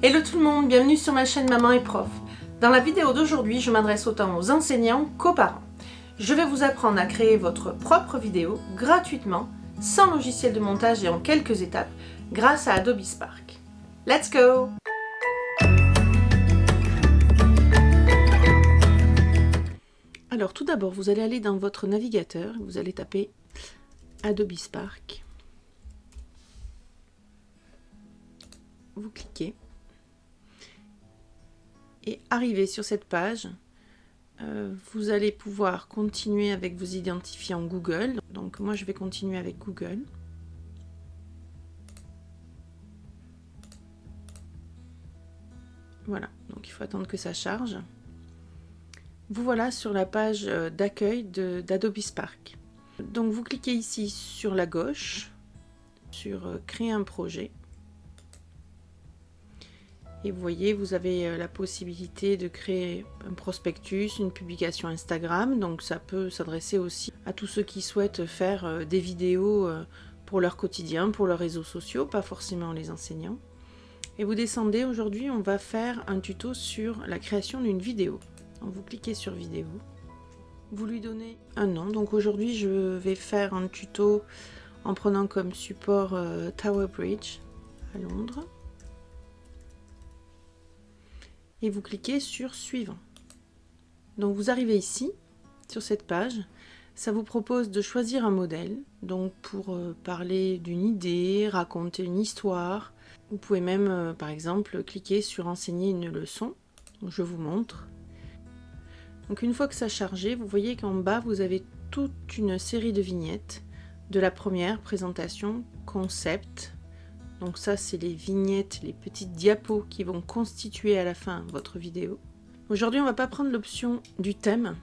Hello tout le monde, bienvenue sur ma chaîne Maman et Prof. Dans la vidéo d'aujourd'hui, je m'adresse autant aux enseignants qu'aux parents. Je vais vous apprendre à créer votre propre vidéo gratuitement, sans logiciel de montage et en quelques étapes, grâce à Adobe Spark. Let's go! Alors tout d'abord, vous allez aller dans votre navigateur, vous allez taper Adobe Spark. Vous cliquez. Et arrivé sur cette page, vous allez pouvoir continuer avec vos identifiants Google. Donc moi je vais continuer avec Google. Voilà, donc il faut attendre que ça charge. Vous voilà sur la page d'accueil d'Adobe Spark. Donc vous cliquez ici sur la gauche, sur créer un projet. Et vous voyez, vous avez la possibilité de créer un prospectus, une publication Instagram. Donc ça peut s'adresser aussi à tous ceux qui souhaitent faire des vidéos pour leur quotidien, pour leurs réseaux sociaux, pas forcément les enseignants. Et vous descendez, aujourd'hui on va faire un tuto sur la création d'une vidéo. Donc vous cliquez sur vidéo, vous lui donnez un nom. Donc aujourd'hui je vais faire un tuto en prenant comme support Tower Bridge à Londres. Et vous cliquez sur suivant. Donc vous arrivez ici, sur cette page, ça vous propose de choisir un modèle, donc pour parler d'une idée, raconter une histoire. Vous pouvez même, par exemple, cliquer sur enseigner une leçon. Donc, je vous montre. Donc une fois que ça a chargé, vous voyez qu'en bas, vous avez toute une série de vignettes. De la première, présentation, concept. Donc ça, c'est les vignettes, les petites diapos qui vont constituer à la fin votre vidéo. Aujourd'hui, on ne va pas prendre l'option du thème.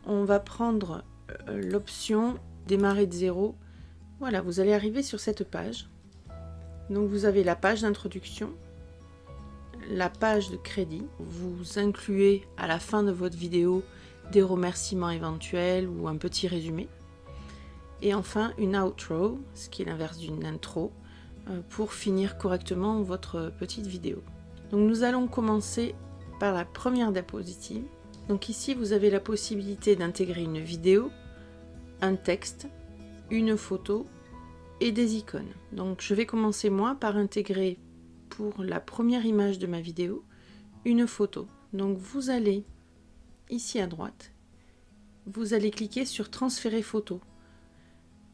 On va prendre l'option démarrer de zéro. Voilà, vous allez arriver sur cette page. Donc vous avez la page d'introduction, la page de crédit. Vous incluez à la fin de votre vidéo des remerciements éventuels ou un petit résumé. Et enfin, une outro, ce qui est l'inverse d'une intro, pour finir correctement votre petite vidéo. Donc nous allons commencer par la première diapositive. Donc ici vous avez la possibilité d'intégrer une vidéo, un texte, une photo et des icônes. Donc je vais commencer moi par intégrer pour la première image de ma vidéo une photo. Donc vous allez ici à droite, vous allez cliquer sur transférer photo.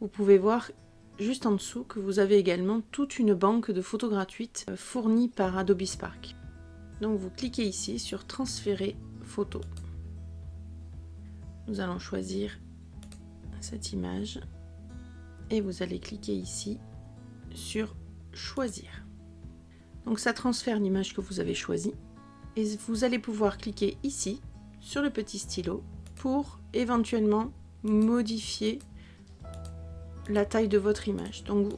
Vous pouvez voir juste en dessous que vous avez également toute une banque de photos gratuites fournie par Adobe Spark. Donc vous cliquez ici sur transférer photo. Nous allons choisir cette image et vous allez cliquer ici sur choisir. Donc ça transfère l'image que vous avez choisie et vous allez pouvoir cliquer ici sur le petit stylo pour éventuellement modifier la taille de votre image. Donc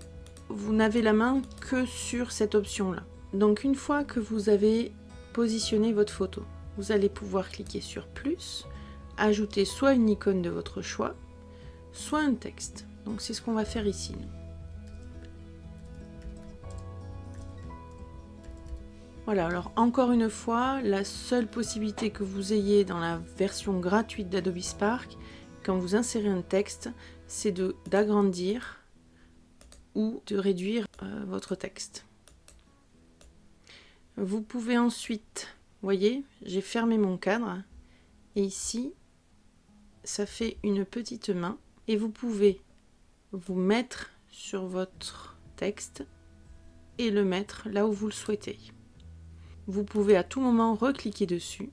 vous n'avez la main que sur cette option là. Donc une fois que vous avez positionné votre photo, vous allez pouvoir cliquer sur plus, ajouter soit une icône de votre choix, soit un texte. Donc c'est ce qu'on va faire ici. Voilà, alors encore une fois, la seule possibilité que vous ayez dans la version gratuite d'Adobe Spark, quand vous insérez un texte, c'est d'agrandir ou de réduire votre texte. Vous pouvez ensuite, vous voyez, j'ai fermé mon cadre et ici, ça fait une petite main et vous pouvez vous mettre sur votre texte et le mettre là où vous le souhaitez. Vous pouvez à tout moment recliquer dessus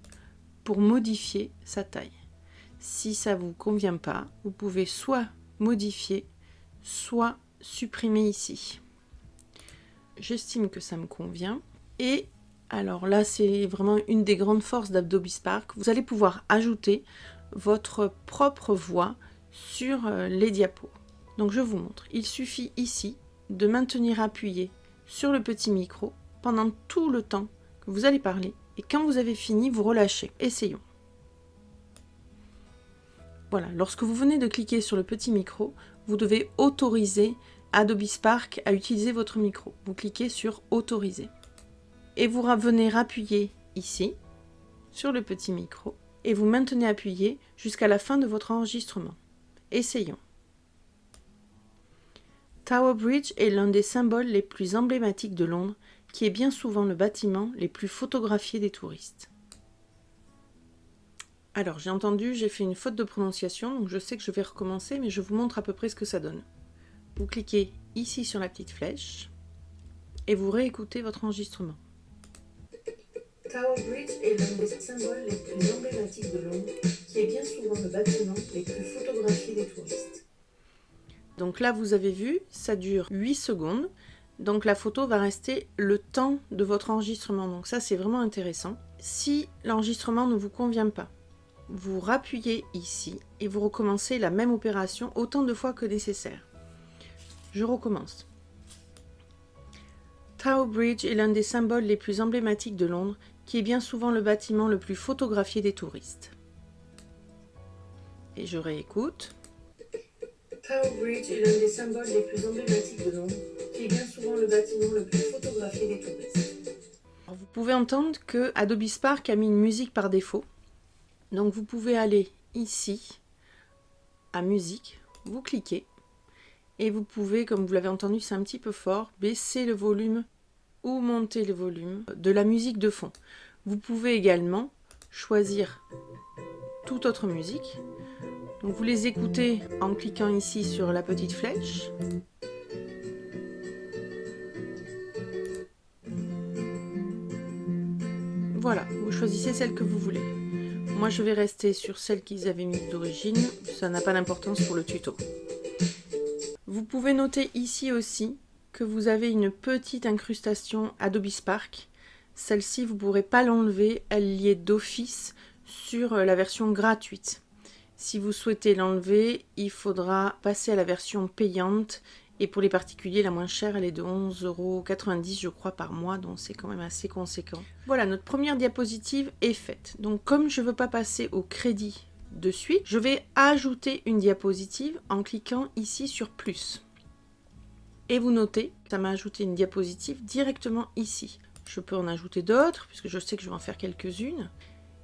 pour modifier sa taille. Si ça ne vous convient pas, vous pouvez soit modifier, soit supprimer ici. J'estime que ça me convient. Et alors là, c'est vraiment une des grandes forces d'Adobe Spark. Vous allez pouvoir ajouter votre propre voix sur les diapos. Donc je vous montre. Il suffit ici de maintenir appuyé sur le petit micro pendant tout le temps que vous allez parler. Et quand vous avez fini, vous relâchez. Essayons. Voilà, lorsque vous venez de cliquer sur le petit micro, vous devez autoriser Adobe Spark à utiliser votre micro. Vous cliquez sur autoriser. Et vous venez appuyer ici, sur le petit micro, et vous maintenez appuyé jusqu'à la fin de votre enregistrement. Essayons. Tower Bridge est l'un des symboles les plus emblématiques de Londres, qui est bien souvent le bâtiment les plus photographiés des touristes. Alors, j'ai entendu, j'ai fait une faute de prononciation, donc je sais que je vais recommencer, mais je vous montre à peu près ce que ça donne. Vous cliquez ici sur la petite flèche, et vous réécoutez votre enregistrement. Tower Bridge est l'un des symboles les plus emblématiques de Londres, qui est bien souvent le bâtiment les plus photographiés des touristes. Donc là, vous avez vu, ça dure 8 secondes. Donc la photo va rester le temps de votre enregistrement. Donc ça, c'est vraiment intéressant. Si l'enregistrement ne vous convient pas, vous rappuyez ici et vous recommencez la même opération autant de fois que nécessaire. Je recommence. Tower Bridge est l'un des symboles les plus emblématiques de Londres, qui est bien souvent le bâtiment le plus photographié des touristes. Et je réécoute. Tower Bridge est l'un des symboles les plus emblématiques de Londres, qui est bien souvent le bâtiment le plus photographié des touristes. Alors, vous pouvez entendre que Adobe Spark a mis une musique par défaut. Donc vous pouvez aller ici, à musique, vous cliquez, et vous pouvez, comme vous l'avez entendu, c'est un petit peu fort, baisser le volume ou monter le volume de la musique de fond. Vous pouvez également choisir toute autre musique. Donc vous les écoutez en cliquant ici sur la petite flèche. Voilà, vous choisissez celle que vous voulez. Moi je vais rester sur celle qu'ils avaient mise d'origine, ça n'a pas d'importance pour le tuto. Vous pouvez noter ici aussi que vous avez une petite incrustation Adobe Spark. Celle-ci, vous ne pourrez pas l'enlever, elle y est d'office sur la version gratuite. Si vous souhaitez l'enlever, il faudra passer à la version payante. Et pour les particuliers, la moins chère, elle est de 11,90 € je crois par mois, donc c'est quand même assez conséquent. Voilà, notre première diapositive est faite. Donc comme je ne veux pas passer au crédit de suite, je vais ajouter une diapositive en cliquant ici sur plus. Et vous notez, ça m'a ajouté une diapositive directement ici. Je peux en ajouter d'autres, puisque je sais que je vais en faire quelques-unes.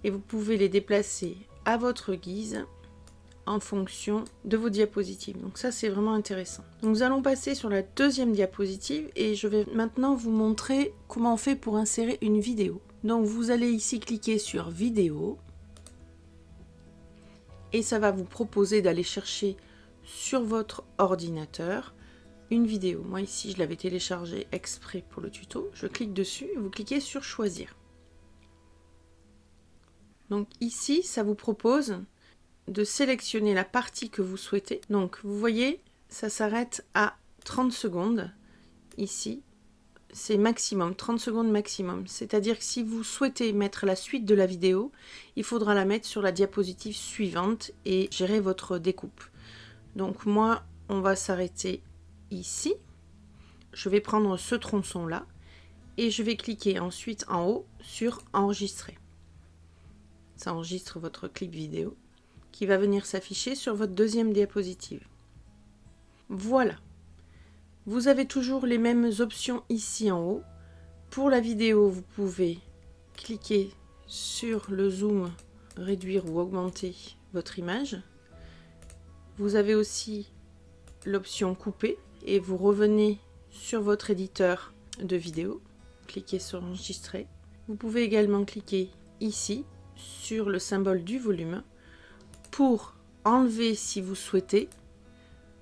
Et vous pouvez les déplacer à votre guise en fonction de vos diapositives. Donc ça, c'est vraiment intéressant. Donc nous allons passer sur la deuxième diapositive et je vais maintenant vous montrer comment on fait pour insérer une vidéo. Donc vous allez ici cliquer sur vidéo et ça va vous proposer d'aller chercher sur votre ordinateur une vidéo. Moi ici, je l'avais téléchargée exprès pour le tuto. Je clique dessus et vous cliquez sur choisir. Donc ici, ça vous propose de sélectionner la partie que vous souhaitez. Donc vous voyez, ça s'arrête à 30 secondes. Ici, c'est maximum, 30 secondes maximum. C'est-à-dire que si vous souhaitez mettre la suite de la vidéo, il faudra la mettre sur la diapositive suivante et gérer votre découpe. Donc moi, on va s'arrêter ici. Je vais prendre ce tronçon-là et je vais cliquer ensuite en haut sur enregistrer. Ça enregistre votre clip vidéo qui va venir s'afficher sur votre deuxième diapositive. Voilà. Vous avez toujours les mêmes options ici en haut. Pour la vidéo, vous pouvez cliquer sur le zoom, réduire ou augmenter votre image. Vous avez aussi l'option couper et vous revenez sur votre éditeur de vidéo. Cliquez sur enregistrer. Vous pouvez également cliquer ici sur le symbole du volume pour enlever, si vous souhaitez,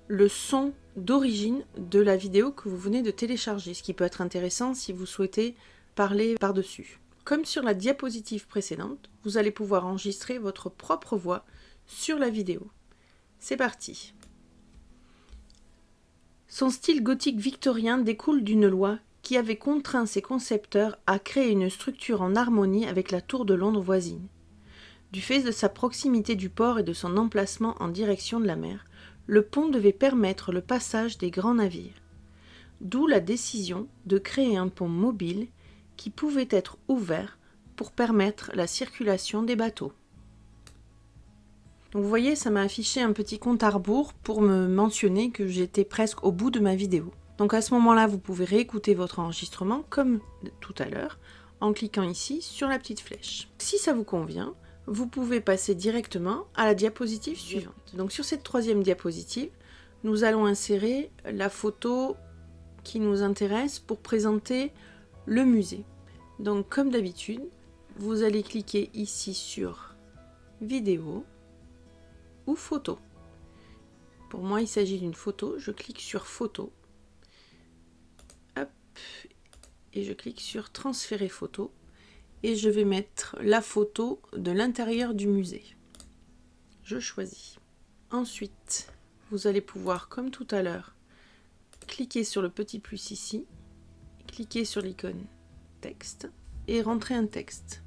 le son d'origine de la vidéo que vous venez de télécharger, ce qui peut être intéressant si vous souhaitez parler par-dessus. Comme sur la diapositive précédente, vous allez pouvoir enregistrer votre propre voix sur la vidéo. C'est parti. Son style gothique victorien découle d'une loi qui avait contraint ses concepteurs à créer une structure en harmonie avec la tour de Londres voisine. Du fait de sa proximité du port et de son emplacement en direction de la mer, le pont devait permettre le passage des grands navires. D'où la décision de créer un pont mobile qui pouvait être ouvert pour permettre la circulation des bateaux. Donc vous voyez, ça m'a affiché un petit compte à rebours pour me mentionner que j'étais presque au bout de ma vidéo. Donc à ce moment-là, vous pouvez réécouter votre enregistrement comme tout à l'heure en cliquant ici sur la petite flèche. Si ça vous convient, vous pouvez passer directement à la diapositive suivante. Donc sur cette troisième diapositive, nous allons insérer la photo qui nous intéresse pour présenter le musée. Donc comme d'habitude, vous allez cliquer ici sur vidéo ou photo. Pour moi, il s'agit d'une photo. Je clique sur photo. Hop, et je clique sur transférer photo. Et je vais mettre la photo de l'intérieur du musée. Je choisis. Ensuite, vous allez pouvoir, comme tout à l'heure, cliquer sur le petit plus ici, cliquer sur l'icône texte et rentrer un texte.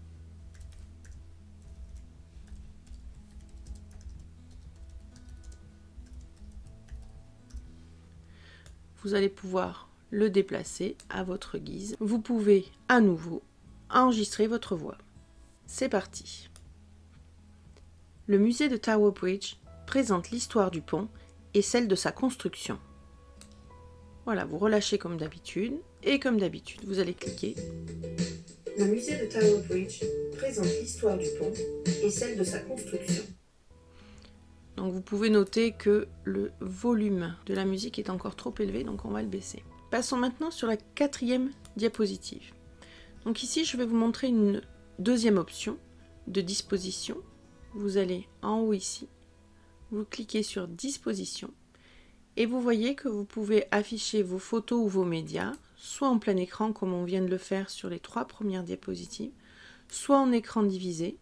Vous allez pouvoir le déplacer à votre guise. Vous pouvez à nouveau enregistrer votre voix. C'est parti. Le musée de Tower Bridge présente l'histoire du pont et celle de sa construction. Voilà, vous relâchez comme d'habitude et comme d'habitude, vous allez cliquer. Le musée de Tower Bridge présente l'histoire du pont et celle de sa construction. Donc vous pouvez noter que le volume de la musique est encore trop élevé, donc on va le baisser. Passons maintenant sur la quatrième diapositive. Donc ici, je vais vous montrer une deuxième option de disposition. Vous allez en haut ici, vous cliquez sur disposition et vous voyez que vous pouvez afficher vos photos ou vos médias, soit en plein écran comme on vient de le faire sur les 3 premières diapositives, soit en écran divisé.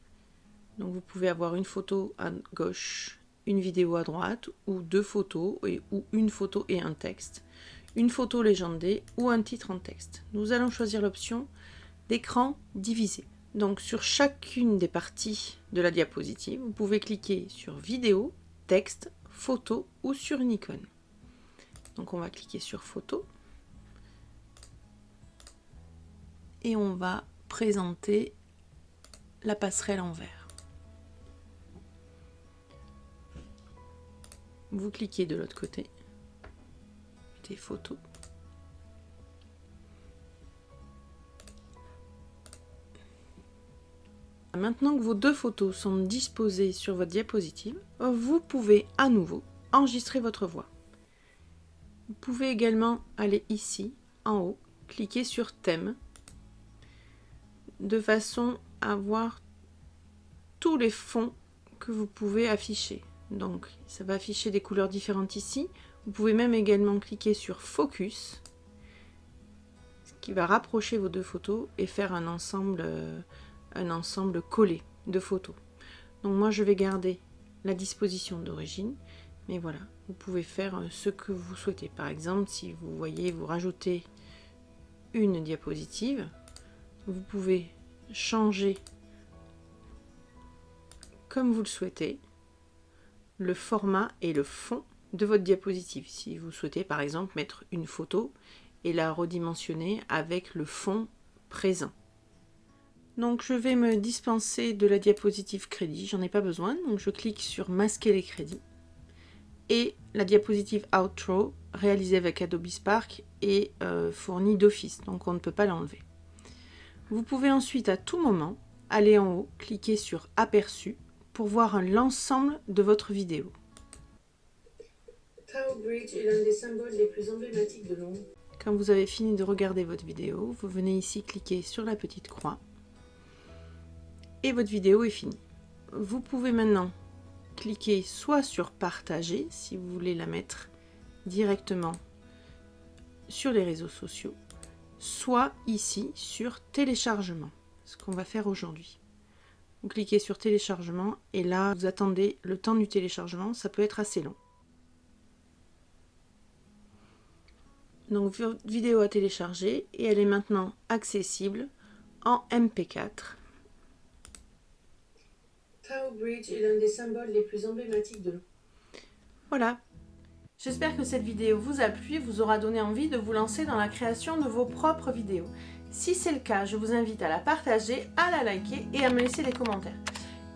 Donc vous pouvez avoir une photo à gauche, une vidéo à droite, ou 2 photos, ou une photo et un texte, une photo légendée ou un titre en texte. Nous allons choisir l'option d'écran divisé. Donc sur chacune des parties de la diapositive, vous pouvez cliquer sur vidéo, texte, photo ou sur une icône. Donc on va cliquer sur photo et on va présenter la passerelle en vert. Vous cliquez de l'autre côté, mettez photo. Maintenant que vos 2 photos sont disposées sur votre diapositive, vous pouvez à nouveau enregistrer votre voix. Vous pouvez également aller ici, en haut, cliquer sur thème, de façon à voir tous les fonds que vous pouvez afficher. Donc ça va afficher des couleurs différentes ici. Vous pouvez même également cliquer sur focus, ce qui va rapprocher vos 2 photos et faire un ensemble collé de photos. Donc moi je vais garder la disposition d'origine, mais voilà, vous pouvez faire ce que vous souhaitez. Par exemple, si vous voyez vous rajoutez une diapositive, vous pouvez changer comme vous le souhaitez le format et le fond de votre diapositive. Si vous souhaitez par exemple mettre une photo et la redimensionner avec le fond présent. Donc je vais me dispenser de la diapositive crédit, j'en ai pas besoin, donc je clique sur masquer les crédits. Et la diapositive outro réalisée avec Adobe Spark est fournie d'office, donc on ne peut pas l'enlever. Vous pouvez ensuite à tout moment aller en haut, cliquer sur aperçu pour voir l'ensemble de votre vidéo. Tower Bridge est l'un des symboles les plus emblématiques de Londres. Quand vous avez fini de regarder votre vidéo, vous venez ici cliquer sur la petite croix et votre vidéo est finie. Vous pouvez maintenant cliquer soit sur partager si vous voulez la mettre directement sur les réseaux sociaux, soit ici sur téléchargement, ce qu'on va faire aujourd'hui. Vous cliquez sur téléchargement et là vous attendez le temps du téléchargement, ça peut être assez long. Donc votre vidéo a téléchargé et elle est maintenant accessible en MP4. Tower Bridge est l'un des symboles les plus emblématiques de Londres. Voilà. J'espère que cette vidéo vous a plu et vous aura donné envie de vous lancer dans la création de vos propres vidéos. Si c'est le cas, je vous invite à la partager, à la liker et à me laisser des commentaires.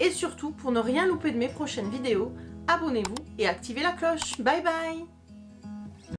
Et surtout, pour ne rien louper de mes prochaines vidéos, abonnez-vous et activez la cloche. Bye bye!